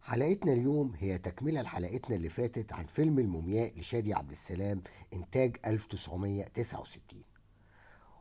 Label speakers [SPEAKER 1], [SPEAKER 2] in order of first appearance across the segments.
[SPEAKER 1] حلقتنا اليوم هي تكملة لحلقتنا اللي فاتت عن فيلم المومياء لشادي عبد السلام إنتاج 1969.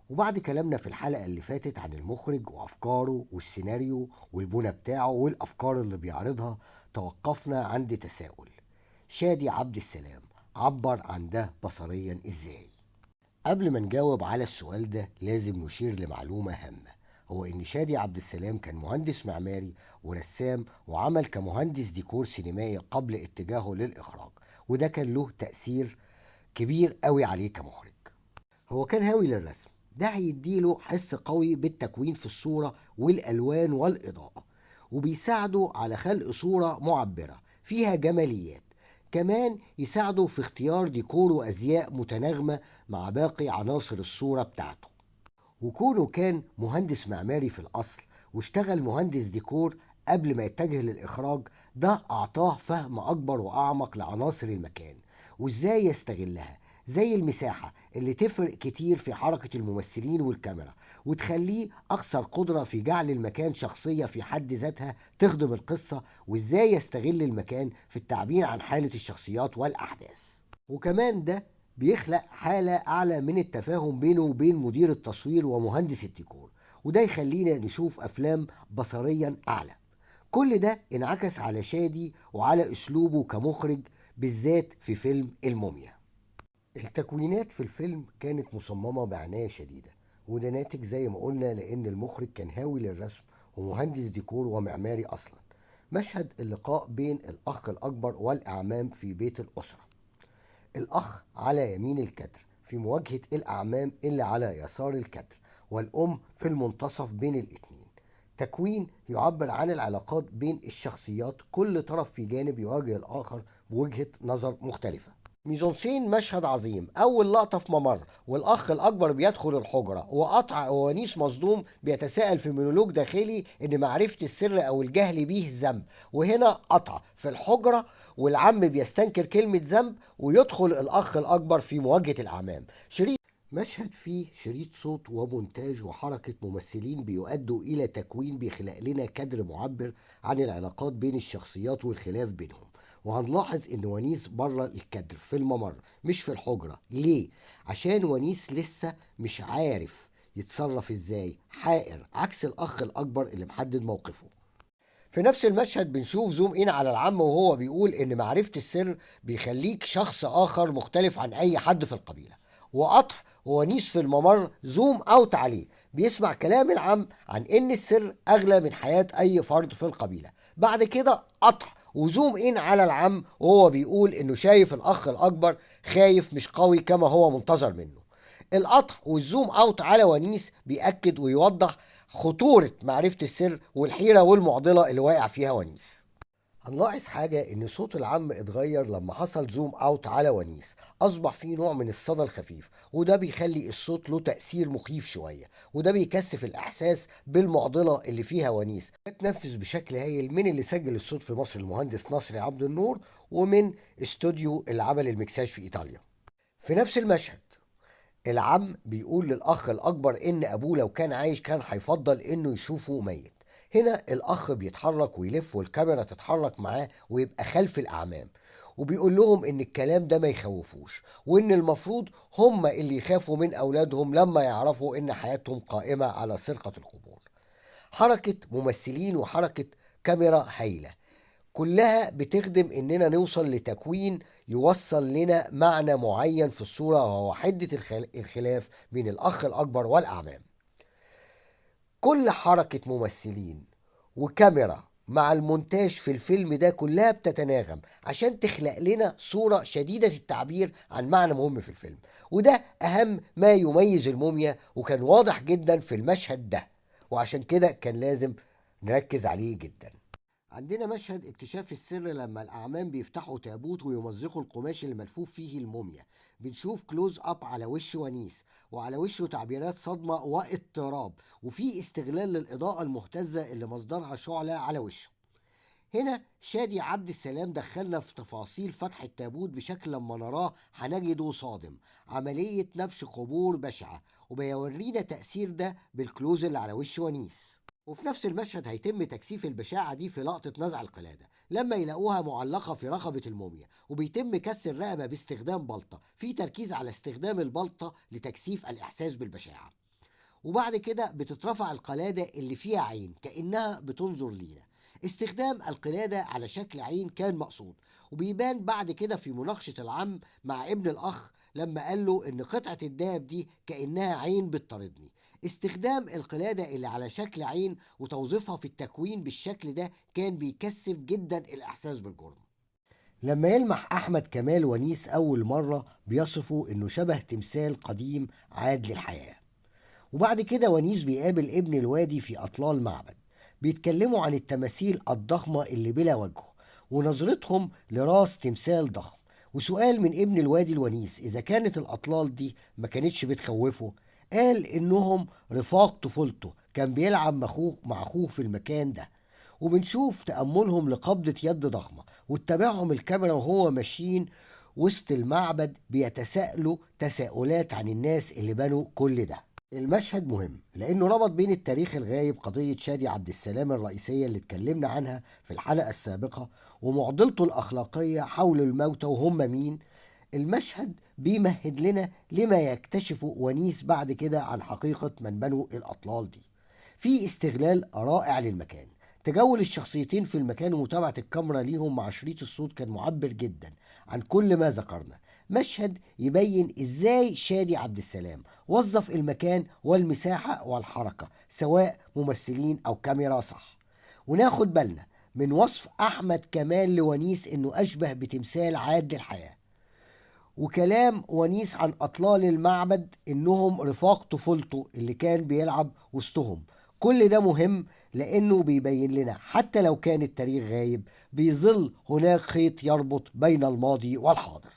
[SPEAKER 1] وبعد كلامنا في الحلقة اللي فاتت عن المخرج وأفكاره والسيناريو والبنى بتاعه والأفكار اللي بيعرضها، توقفنا عند تساؤل: شادي عبد السلام عبر عن ده بصريا إزاي؟ قبل ما نجاوب على السؤال ده لازم نشير لمعلومة هامة، هو إن شادي عبد السلام كان مهندس معماري ورسام وعمل كمهندس ديكور سينمائي قبل اتجاهه للإخراج، وده كان له تأثير كبير قوي عليه كمخرج. هو كان هاوي للرسم، ده هيديله حس قوي بالتكوين في الصورة والألوان والإضاءة، وبيساعده على خلق صورة معبرة فيها جماليات. كمان يساعده في اختيار ديكور وأزياء متناغمة مع باقي عناصر الصورة بتاعته. وكونه كان مهندس معماري في الأصل واشتغل مهندس ديكور قبل ما يتجه للإخراج، ده أعطاه فهم أكبر وأعمق لعناصر المكان وإزاي يستغلها، زي المساحة اللي تفرق كتير في حركة الممثلين والكاميرا وتخليه أكثر قدرة في جعل المكان شخصية في حد ذاتها تخدم القصة، وإزاي يستغل المكان في التعبير عن حالة الشخصيات والأحداث. وكمان ده بيخلق حالة أعلى من التفاهم بينه وبين مدير التصوير ومهندس الديكور، وده يخلينا نشوف أفلام بصريا أعلى. كل ده انعكس على شادي وعلى أسلوبه كمخرج، بالذات في فيلم الموميا. التكوينات في الفيلم كانت مصممة بعناية شديدة، وده ناتج زي ما قلنا لأن المخرج كان هاوي للرسم ومهندس ديكور ومعماري أصلا. مشهد اللقاء بين الأخ الأكبر والأعمام في بيت الأسرة، الأخ على يمين الكادر في مواجهة الأعمام اللي على يسار الكادر، والأم في المنتصف بين الاتنين. تكوين يعبر عن العلاقات بين الشخصيات، كل طرف في جانب يواجه الآخر بوجهة نظر مختلفة. ميزانسين مشهد عظيم، أول لقطة في ممر والأخ الأكبر بيدخل الحجرة وقطع ونيس مصدوم بيتساءل في مونولوج داخلي إن معرفة السر أو الجهل بيه ذنب، وهنا قطع في الحجرة والعم بيستنكر كلمة ذنب ويدخل الأخ الأكبر في مواجهة الأعمام. مشهد فيه شريط صوت ومونتاج وحركة ممثلين بيؤدوا إلى تكوين بيخلق لنا كادر معبر عن العلاقات بين الشخصيات والخلاف بينهم. وهنلاحظ إن ونيس بره الكادر في الممر مش في الحجرة. ليه؟ عشان ونيس لسه مش عارف يتصرف إزاي، حائر، عكس الأخ الأكبر اللي محدد موقفه. في نفس المشهد بنشوف زوم إن على العم وهو بيقول إن معرفة السر بيخليك شخص آخر مختلف عن أي حد في القبيلة، وقطع ونيس في الممر زوم أوت عليه بيسمع كلام العم عن إن السر أغلى من حياة أي فرد في القبيلة. بعد كده قطع وزوم إن على العم وهو بيقول إنه شايف الأخ الأكبر خايف مش قوي كما هو منتظر منه. القطع والزوم اوت على ونيس بيأكد ويوضح خطورة معرفة السر والحيرة والمعضلة اللي واقع فيها ونيس. هنلاحظ حاجة إن صوت العم اتغير لما حصل زوم أوت على ونيس، أصبح فيه نوع من الصدى الخفيف، وده بيخلي الصوت له تأثير مخيف شوية، وده بيكثف الإحساس بالمعضلة اللي فيها ونيس. اتنفذ بشكل هايل من اللي سجل الصوت في مصر المهندس نصري عبد النور، ومن استوديو اللي عمل المكساج في إيطاليا. في نفس المشهد العم بيقول للأخ الأكبر إن أبوه لو كان عايش كان هيفضل إنه يشوفه ميت. هنا الأخ بيتحرك ويلف والكاميرا تتحرك معاه ويبقى خلف الأعمام، وبيقول لهم إن الكلام ده ما يخوفوش، وإن المفروض هم اللي يخافوا من أولادهم لما يعرفوا إن حياتهم قائمة على سرقة القبور. حركة ممثلين وحركة كاميرا هايلة، كلها بتخدم اننا نوصل لتكوين يوصل لنا معنى معين في الصورة، وهو حدة الخلاف بين الاخ الاكبر والاعمام. كل حركة ممثلين وكاميرا مع المونتاج في الفيلم ده كلها بتتناغم عشان تخلق لنا صورة شديدة التعبير عن معنى مهم في الفيلم، وده اهم ما يميز الموميا، وكان واضح جدا في المشهد ده، وعشان كده كان لازم نركز عليه جدا. عندنا مشهد اكتشاف السر لما الأعمام بيفتحوا تابوت ويمزقوا القماش اللي ملفوف فيه الموميا. بنشوف كلوز أب على وش ونيس، وعلى وشه تعبيرات صدمة واضطراب، وفي استغلال للإضاءة المهتزة اللي مصدرها شعلة على وشه. هنا شادي عبد السلام دخلنا في تفاصيل فتح التابوت بشكل لما نراه هنجده صادم، عملية نبش قبور بشعة، وبيورينا تأثير ده بالكلوز اللي على وش ونيس. وفي نفس المشهد هيتم تكثيف البشاعة دي في لقطة نزع القلادة لما يلاقوها معلقة في رقبة الموميا، وبيتم كسر الرقبة باستخدام بلطة، في تركيز على استخدام البلطة لتكثيف الإحساس بالبشاعة. وبعد كده بتترفع القلادة اللي فيها عين كأنها بتنظر لينا. استخدام القلادة على شكل عين كان مقصود، وبيبان بعد كده في مناقشة العم مع ابن الأخ لما قال له إن قطعة الدهب دي كأنها عين بتطاردني. استخدام القلادة اللي على شكل عين وتوظيفها في التكوين بالشكل ده كان بيكثف جدا الإحساس بالجرم. لما يلمح أحمد كمال ونيس أول مرة بيصفه إنه شبه تمثال قديم عاد للحياة. وبعد كده ونيس بيقابل ابن الوادي في أطلال معبد، بيتكلموا عن التماثيل الضخمة اللي بلا وجه ونظرتهم لراس تمثال ضخم. وسؤال من ابن الوادي لونيس إذا كانت الأطلال دي ما كانتش بتخوفه، قال إنهم رفاق طفولته، كان بيلعب مع أخوه في المكان ده. وبنشوف تأملهم لقبضة يد ضخمة واتبعهم الكاميرا وهو ماشيين وسط المعبد بيتساءلوا تساؤلات عن الناس اللي بنوا كل ده. المشهد مهم لأنه ربط بين التاريخ الغايب، قضية شادي عبد السلام الرئيسية اللي اتكلمنا عنها في الحلقة السابقة، ومعضلته الأخلاقية حول الموتى وهم مين. المشهد بيمهد لنا لما يكتشفه ونيس بعد كده عن حقيقة من بنوا الأطلال دي. في استغلال رائع للمكان، تجول الشخصيتين في المكان ومتابعة الكاميرا ليهم مع شريط الصوت كان معبر جدا عن كل ما ذكرنا. مشهد يبين ازاي شادي عبد السلام وظف المكان والمساحة والحركة سواء ممثلين او كاميرا صح. وناخد بالنا من وصف احمد كمال لونيس انه اشبه بتمثال عاد للحياة، وكلام ونيس عن أطلال المعبد إنهم رفاق طفولته اللي كان بيلعب وسطهم. كل ده مهم لأنه بيبين لنا حتى لو كان التاريخ غايب بيظل هناك خيط يربط بين الماضي والحاضر.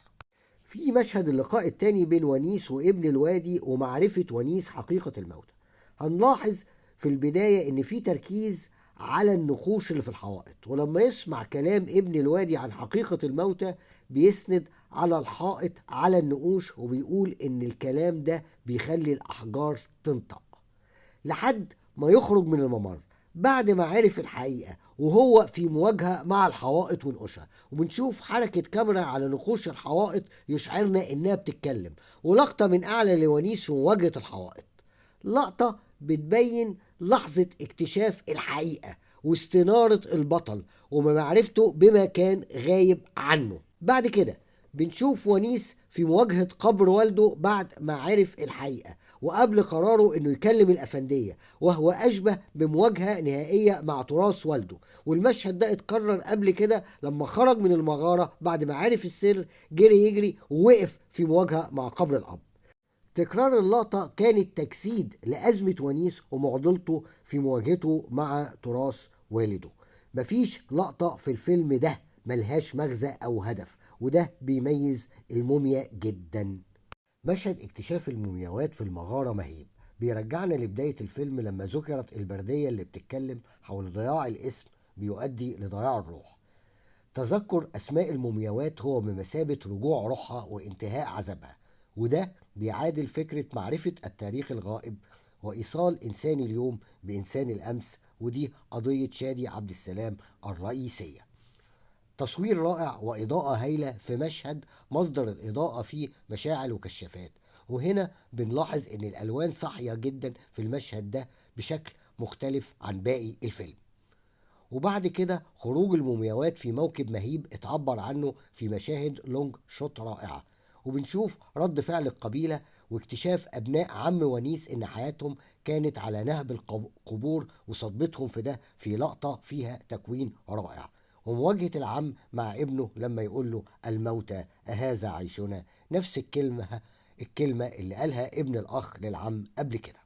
[SPEAKER 1] في مشهد اللقاء التاني بين ونيس وابن الوادي ومعرفة ونيس حقيقة الموتى، هنلاحظ في البداية إن في تركيز على النقوش اللي في الحوائط، ولما يسمع كلام ابن الوادي عن حقيقة الموتى بيسند على الحائط على النقوش وبيقول إن الكلام ده بيخلي الأحجار تنطق لحد ما يخرج من الممر بعد ما عرف الحقيقة وهو في مواجهة مع الحوائط ونقوشها. وبنشوف حركة كاميرا على نقوش الحوائط يشعرنا إنها بتتكلم، ولقطة من أعلى لونيس في مواجهة الحوائط، لقطة بتبين لحظة اكتشاف الحقيقة واستنارة البطل ومعرفته بما كان غايب عنه. بعد كده بنشوف ونيس في مواجهة قبر والده بعد ما عرف الحقيقة وقبل قراره انه يكلم الافندية، وهو اشبه بمواجهة نهائية مع تراث والده. والمشهد ده اتكرر قبل كده لما خرج من المغارة بعد ما عرف السر، جري يجري ووقف في مواجهة مع قبر الاب. تكرار اللقطة كانت تجسيد لأزمة ونيس ومعضلته في مواجهته مع تراث والده. مفيش لقطة في الفيلم ده ملهاش مغزى أو هدف، وده بيميز الموميا جدا. مشهد اكتشاف المومياوات في المغارة مهيب، بيرجعنا لبداية الفيلم لما ذكرت البردية اللي بتتكلم حول ضياع الاسم بيؤدي لضياع الروح. تذكر أسماء المومياوات هو بمثابة رجوع روحها وانتهاء عذابها، وده بيعادل فكرة معرفة التاريخ الغائب وإيصال إنسان اليوم بإنسان الأمس، ودي قضية شادي عبد السلام الرئيسية. تصوير رائع وإضاءة هايلة في مشهد مصدر الإضاءة فيه مشاعل وكشافات، وهنا بنلاحظ إن الألوان صاحية جدا في المشهد ده بشكل مختلف عن باقي الفيلم. وبعد كده خروج المومياوات في موكب مهيب اتعبر عنه في مشاهد لونج شوت رائعة، وبنشوف رد فعل القبيلة واكتشاف أبناء عم ونيس إن حياتهم كانت على نهب القبور وصدمتهم في ده في لقطة فيها تكوين رائع. ومواجهة العم مع ابنه لما يقول له الموتى أهذا عيشنا، نفس الكلمة اللي قالها ابن الأخ للعم قبل كده.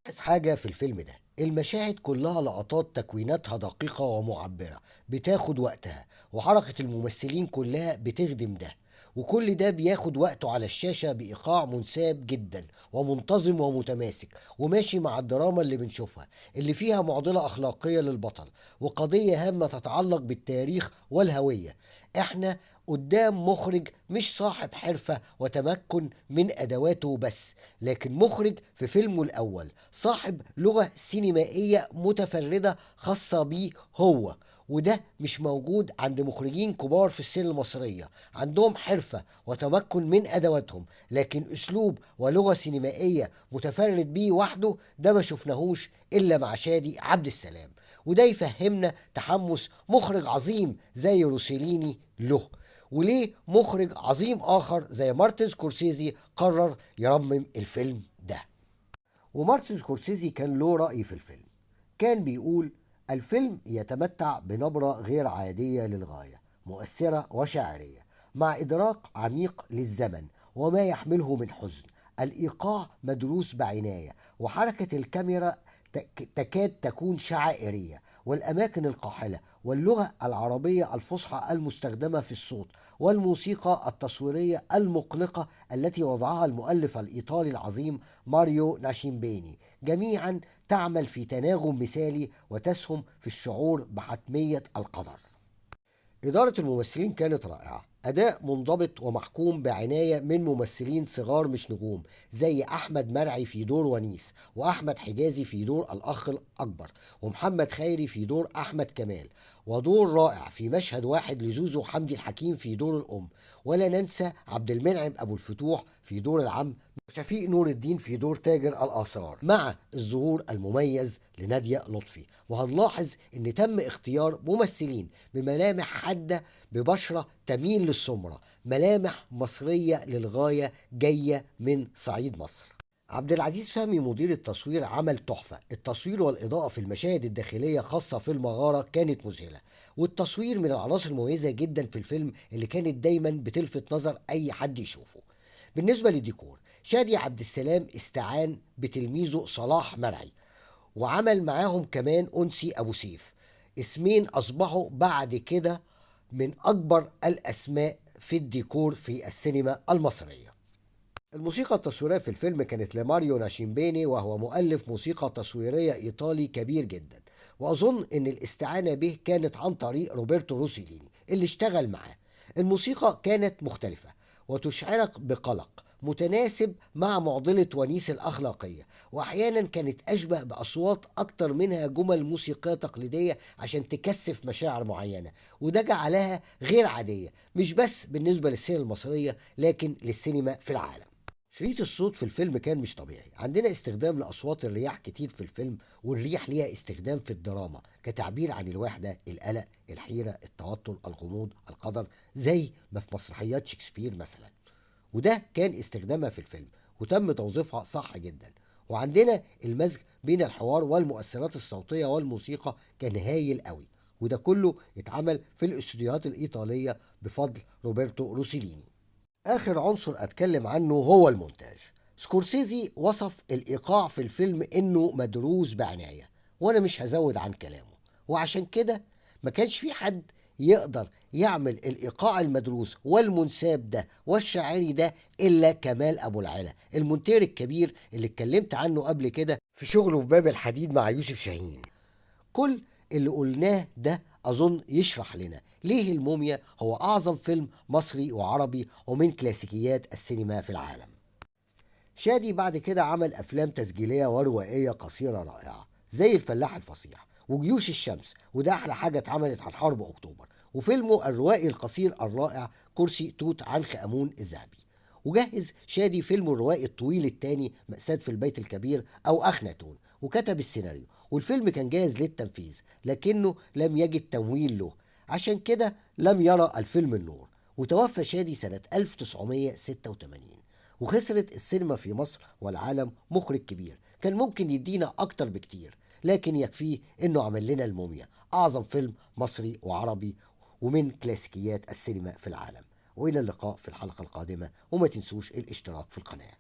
[SPEAKER 1] بس حاجة في الفيلم ده المشاهد كلها لقطات تكويناتها دقيقة ومعبرة بتاخد وقتها، وحركة الممثلين كلها بتخدم ده، وكل ده بياخد وقته على الشاشة بإيقاع منساب جدا ومنتظم ومتماسك وماشي مع الدراما اللي بنشوفها اللي فيها معضلة أخلاقية للبطل وقضية هامة تتعلق بالتاريخ والهوية. احنا قدام مخرج مش صاحب حرفة وتمكن من أدواته بس، لكن مخرج في فيلمه الأول صاحب لغة سينمائية متفردة خاصة بيه هو، وده مش موجود عند مخرجين كبار في السينما المصرية. عندهم حرفة وتمكن من أدواتهم، لكن أسلوب ولغة سينمائية متفرد بيه وحده ده ما شفناهوش إلا مع شادي عبد السلام. وده يفهمنا تحمس مخرج عظيم زي روسيليني له، وليه مخرج عظيم آخر زي مارتن سكورسيزي قرر يرمم الفيلم ده. ومارتن سكورسيزي كان له رأي في الفيلم، كان بيقول: الفيلم يتمتع بنبرة غير عادية للغاية، مؤثرة وشاعرية، مع إدراك عميق للزمن وما يحمله من حزن. الإيقاع مدروس بعناية، وحركة الكاميرا تكاد تكون شعائرية، والأماكن القاحلة، واللغة العربية الفصحى المستخدمة في الصوت، والموسيقى التصويرية المقلقة التي وضعها المؤلف الإيطالي العظيم ماريو ناشيمبيني، جميعا تعمل في تناغم مثالي وتسهم في الشعور بحتمية القدر. إدارة الممثلين كانت رائعة، أداء منضبط ومحكوم بعناية من ممثلين صغار مش نجوم زي أحمد مرعي في دور ونيس، وأحمد حجازي في دور الأخ الأكبر، ومحمد خيري في دور أحمد كمال، ودور رائع في مشهد واحد لزوزو حمدي الحكيم في دور الأم. ولا ننسى عبد المنعم أبو الفتوح في دور العم، وشفيق نور الدين في دور تاجر الآثار، مع الظهور المميز لنادية لطفي. وهنلاحظ ان تم اختيار ممثلين بملامح حادة ببشرة تميل للسمرة، ملامح مصرية للغاية جاية من صعيد مصر. عبد العزيز فهمي مدير التصوير عمل تحفة، التصوير والإضاءة في المشاهد الداخلية خاصة في المغارة كانت مذهلة، والتصوير من العناصر المميزة جدا في الفيلم اللي كانت دايما بتلفت نظر أي حد يشوفه. بالنسبة للديكور، شادي عبد السلام استعان بتلميذه صلاح مرعي، وعمل معاهم كمان أنسي أبو سيف، اسمين أصبحوا بعد كده من أكبر الأسماء في الديكور في السينما المصرية. الموسيقى التصويرية في الفيلم كانت لماريو ناشيمبيني، وهو مؤلف موسيقى تصويرية إيطالي كبير جدا، وأظن إن الاستعانة به كانت عن طريق روبرتو روسيليني اللي اشتغل معاه. الموسيقى كانت مختلفة وتشعرك بقلق متناسب مع معضلة ونيس الأخلاقية، وأحيانا كانت أشبه بأصوات أكتر منها جمل موسيقية تقليدية عشان تكثف مشاعر معينة، وده جعلها غير عادية مش بس بالنسبة للسينما المصرية لكن للسينما في العالم. شريط الصوت في الفيلم كان مش طبيعي، عندنا استخدام لأصوات الرياح كتير في الفيلم، والريح ليها استخدام في الدراما كتعبير عن الوحدة، القلق، الحيرة، التوتر، الغموض، القدر، زي ما في مسرحيات شكسبير مثلا. وده كان استخدامها في الفيلم وتم توظيفها صح جدا. وعندنا المزج بين الحوار والمؤثرات الصوتية والموسيقى كان هايل قوي، وده كله اتعمل في الاستوديوهات الإيطالية بفضل روبرتو روسيليني. آخر عنصر أتكلم عنه هو المونتاج. سكورسيزي وصف الإيقاع في الفيلم إنه مدروس بعناية، وأنا مش هزود عن كلامه، وعشان كده ما كانش في حد يقدر يعمل الإيقاع المدروس والمنساب ده والشاعري ده إلا كمال أبو العلا، المونتير الكبير اللي اتكلمت عنه قبل كده في شغله في باب الحديد مع يوسف شاهين. كل اللي قلناه ده أظن يشرح لنا ليه الموميا هو أعظم فيلم مصري وعربي ومن كلاسيكيات السينما في العالم. شادي بعد كده عمل أفلام تسجيلية وروائية قصيرة رائعة زي الفلاح الفصيح وجيوش الشمس، وده أحلى حاجة اتعملت عن حرب أكتوبر، وفيلمه الروائي القصير الرائع كرسي توت عنخ آمون الذهبي. وجهز شادي فيلمه الروائي الطويل التاني مأساة في البيت الكبير أو أخناتون، وكتب السيناريو، والفيلم كان جاهز للتنفيذ لكنه لم يجد تمويل له، عشان كده لم يرى الفيلم النور. وتوفى شادي سنة 1986، وخسرت السينما في مصر والعالم مخرج كبير كان ممكن يدينا أكتر بكتير، لكن يكفيه إنه عمل لنا الموميا، أعظم فيلم مصري وعربي ومن كلاسيكيات السينما في العالم. وإلى اللقاء في الحلقة القادمة، وما تنسوش الاشتراك في القناة.